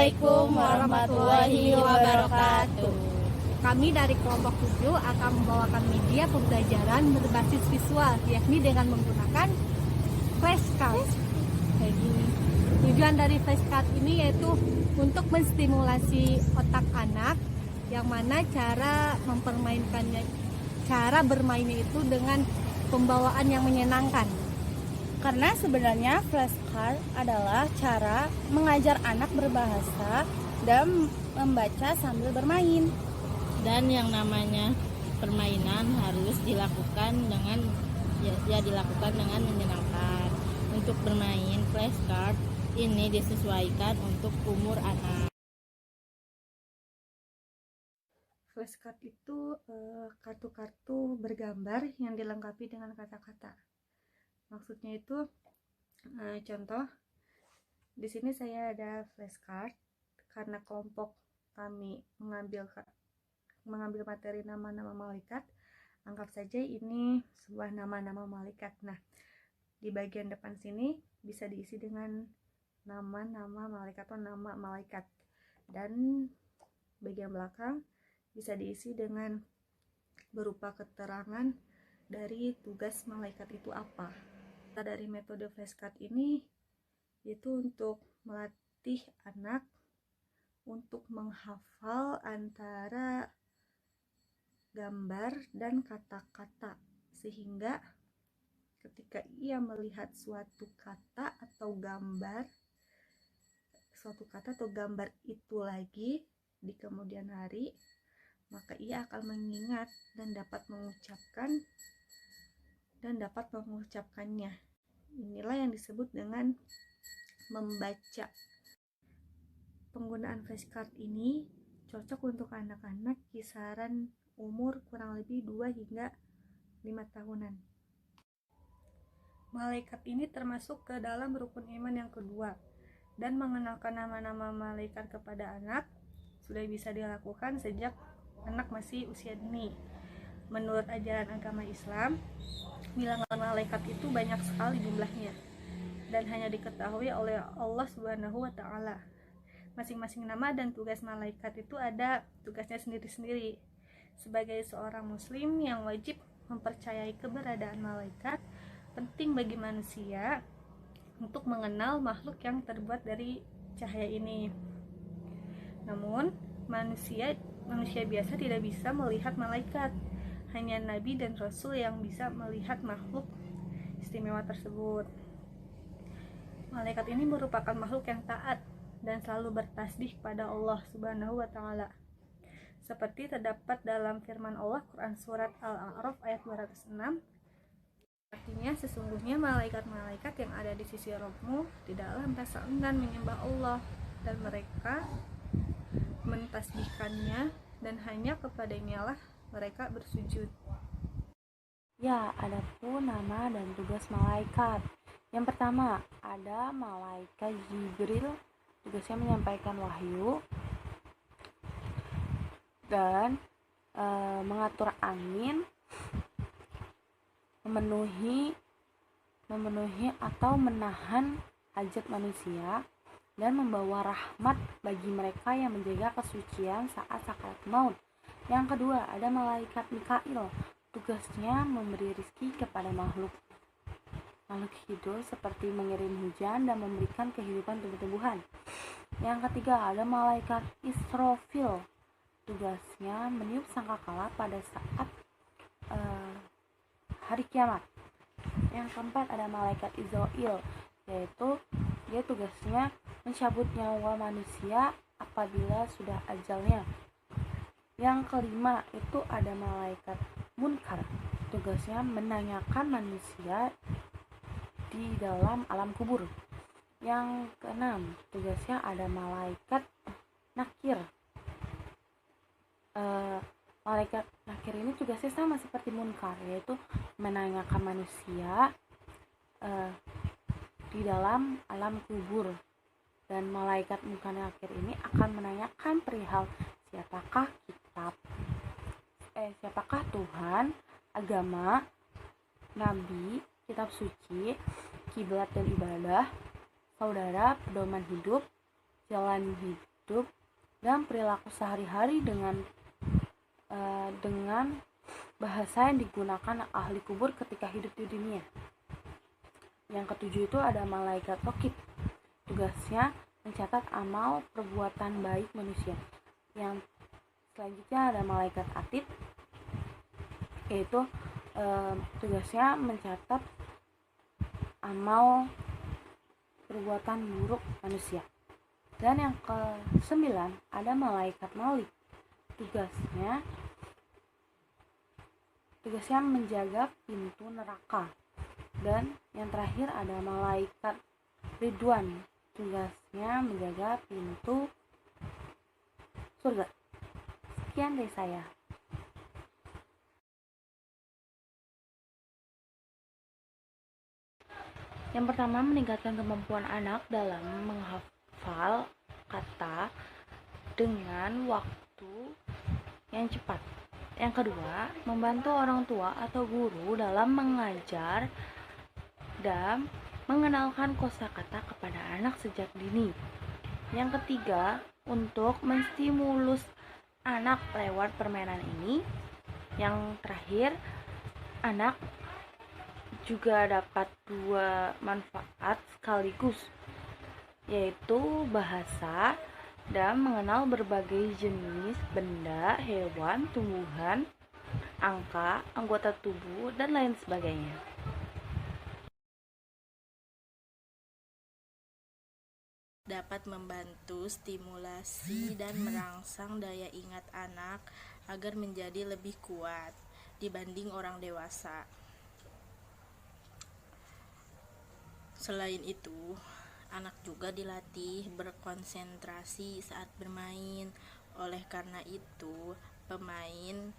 Assalamualaikum warahmatullahi wabarakatuh. Kami dari kelompok 7 akan membawakan media pembelajaran berbasis visual, yakni dengan menggunakan flashcard. Kayak gini. Tujuan dari flashcard ini yaitu untuk menstimulasi otak anak, yang mana cara bermainnya itu dengan pembawaan yang menyenangkan. Karena sebenarnya flashcard adalah cara mengajar anak berbahasa dan membaca sambil bermain. Dan yang namanya permainan harus dilakukan dengan menyenangkan. Untuk bermain flashcard ini disesuaikan untuk umur anak. Flashcard itu kartu-kartu bergambar yang dilengkapi dengan kata-kata. Maksudnya itu contoh di sini saya ada flashcard karena kelompok kami mengambil materi nama-nama malaikat. Anggap saja ini sebuah nama-nama malaikat. Nah, di bagian depan sini bisa diisi dengan nama-nama malaikat atau nama malaikat, dan bagian belakang bisa diisi dengan berupa keterangan dari tugas malaikat itu apa. Dari metode flashcard ini yaitu untuk melatih anak untuk menghafal antara gambar dan kata-kata, sehingga ketika ia melihat suatu kata atau gambar itu lagi di kemudian hari, maka ia akan mengingat dan dapat mengucapkannya. Inilah yang disebut dengan membaca. Penggunaan flashcard ini cocok untuk anak-anak kisaran umur kurang lebih 2 hingga 5 tahunan. Malaikat ini termasuk ke dalam rukun iman yang kedua, dan mengenalkan nama-nama malaikat kepada anak sudah bisa dilakukan sejak anak masih usia dini. Menurut ajaran agama Islam, bilangan malaikat itu banyak sekali jumlahnya dan hanya diketahui oleh Allah Subhanahu wa Ta'ala. Masing-masing nama dan tugas malaikat itu ada tugasnya sendiri-sendiri. Sebagai seorang muslim yang wajib mempercayai keberadaan malaikat, penting bagi manusia untuk mengenal makhluk yang terbuat dari cahaya ini. Namun, manusia biasa tidak bisa melihat malaikat. Hanya Nabi dan Rasul yang bisa melihat makhluk istimewa tersebut. Malaikat ini merupakan makhluk yang taat dan selalu bertasbih pada Allah Subhanahu wa Ta'ala, seperti terdapat dalam firman Allah Quran Surat Al-A'raf ayat 206. Artinya, sesungguhnya malaikat-malaikat yang ada di sisi Rabbmu tidaklah merasa enggan menyembah Allah, dan mereka mentasbihkannya, dan hanya kepadanya lah mereka bersujud. Ya, adapun nama dan tugas malaikat. Yang pertama, ada malaikat Jibril, tugasnya menyampaikan wahyu dan mengatur angin, memenuhi atau menahan hajat manusia, dan membawa rahmat bagi mereka yang menjaga kesucian saat sakaratul maut. Yang kedua, ada malaikat Mikail, tugasnya memberi rezeki kepada makhluk hidup seperti mengirim hujan dan memberikan kehidupan tumbuh-tumbuhan. Yang ketiga, ada malaikat Israfil, tugasnya meniup sangkakala pada saat hari kiamat. Yang keempat, ada malaikat Israil, yaitu dia tugasnya mencabut nyawa manusia apabila sudah ajalnya. Yang kelima, itu ada malaikat Munkar, tugasnya menanyakan manusia di dalam alam kubur. Yang keenam, tugasnya ada malaikat Nakir. Malaikat Nakir ini tugasnya sama seperti Munkar, yaitu menanyakan manusia di dalam alam kubur. Dan malaikat Munkar Nakir ini akan menanyakan perihal siapakah Tuhan, agama, nabi, kitab suci, kiblat dan ibadah, saudara, pedoman hidup, hidup dan perilaku sehari-hari dengan bahasa yang digunakan ahli kubur ketika hidup di dunia. Yang ketujuh itu ada malaikat raqib. Tugasnya mencatat amal perbuatan baik manusia. Yang selanjutnya ada malaikat atid, yaitu tugasnya mencatat amal perbuatan buruk manusia. Dan yang ke-9 ada malaikat malik. Tugasnya menjaga pintu neraka. Dan yang terakhir ada malaikat ridwan. Tugasnya menjaga pintu surga. Sekian dari saya. Yang pertama, meningkatkan kemampuan anak dalam menghafal kata dengan waktu yang cepat. Yang kedua, membantu orang tua atau guru dalam mengajar dan mengenalkan kosakata kepada anak sejak dini. Yang ketiga, untuk menstimulus anak lewat permainan ini. Yang terakhir, anak juga dapat 2 manfaat sekaligus, yaitu bahasa dan mengenal berbagai jenis benda, hewan, tumbuhan, angka, anggota tubuh, dan lain sebagainya. Dapat membantu stimulasi dan merangsang daya ingat anak agar menjadi lebih kuat dibanding orang dewasa. Selain itu, anak juga dilatih berkonsentrasi saat bermain. Oleh karena itu, permainan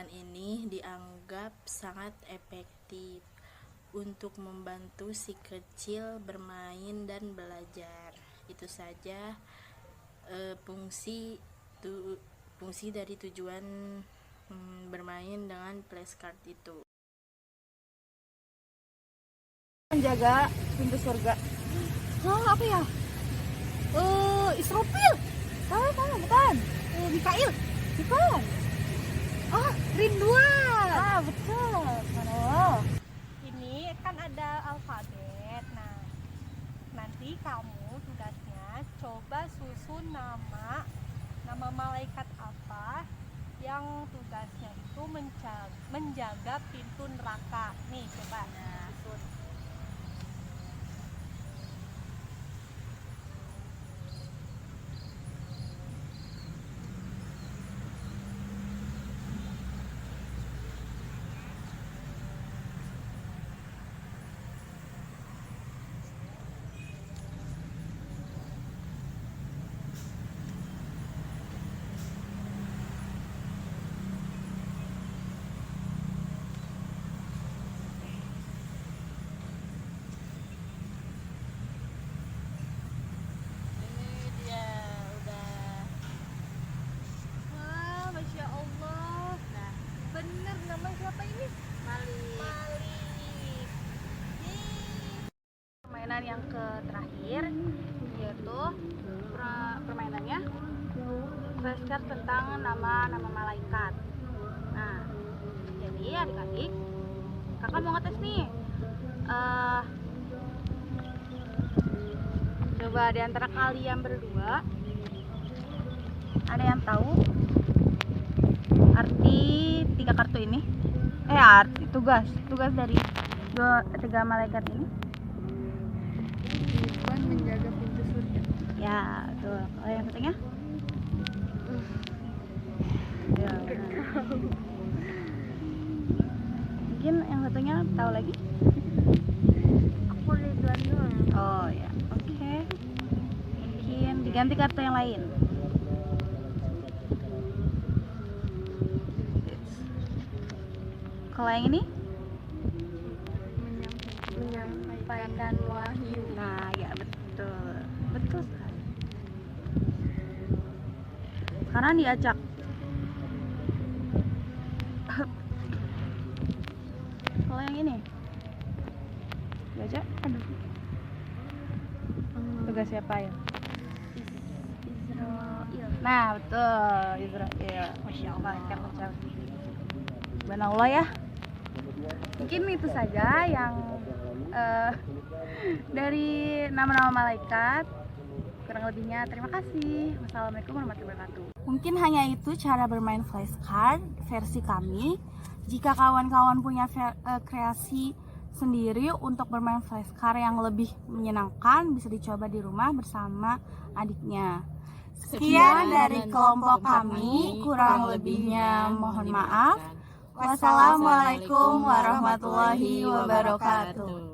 ini dianggap sangat efektif untuk membantu si kecil bermain dan belajar. Itu saja fungsi dari tujuan bermain dengan flashcard itu. Menjaga pintu surga. Apa ya? Israfil. Salah, bukan. Mikail. Bukan. Ridwan. Betul. Ini kan ada alfabet. Nah, nanti kamu tugasnya coba susun nama malaikat apa yang tugasnya itu menjaga pintu neraka. Nih, coba. Susun. Permainan yang terakhir yaitu permainannya flashcard tentang nama malaikat. Nah, jadi adik-adik, kakak mau ngetes nih. Coba di antara kalian berdua ada yang tahu arti 3 kartu ini? Arti tugas dari 3 malaikat ini? Menjaga pintu surga. Ya, tuh. Oh, yang satunya? Ya, mungkin yang satunya tahu lagi? Aku Ridwan doang. Oh ya, oke. Mungkin diganti kartu yang lain. Kalau yang ini? Menyampaikan wahyu. Nah, ya betul sekali. Sekarang diajak. Kalau yang ini diajak, tugas siapa ya? Nah, betul, Israel. Masya Allah, keren. Subhanallah ya. Mungkin itu saja yang dari nama-nama malaikat. Kurang lebihnya terima kasih. Wassalamualaikum warahmatullahi wabarakatuh. Mungkin hanya itu cara bermain flashcard versi kami. Jika kawan-kawan punya kreasi sendiri untuk bermain flashcard yang lebih menyenangkan, bisa dicoba di rumah bersama adiknya. Sekian dari kelompok kami, kurang lebihnya mohon maaf. Wassalamualaikum warahmatullahi wabarakatuh.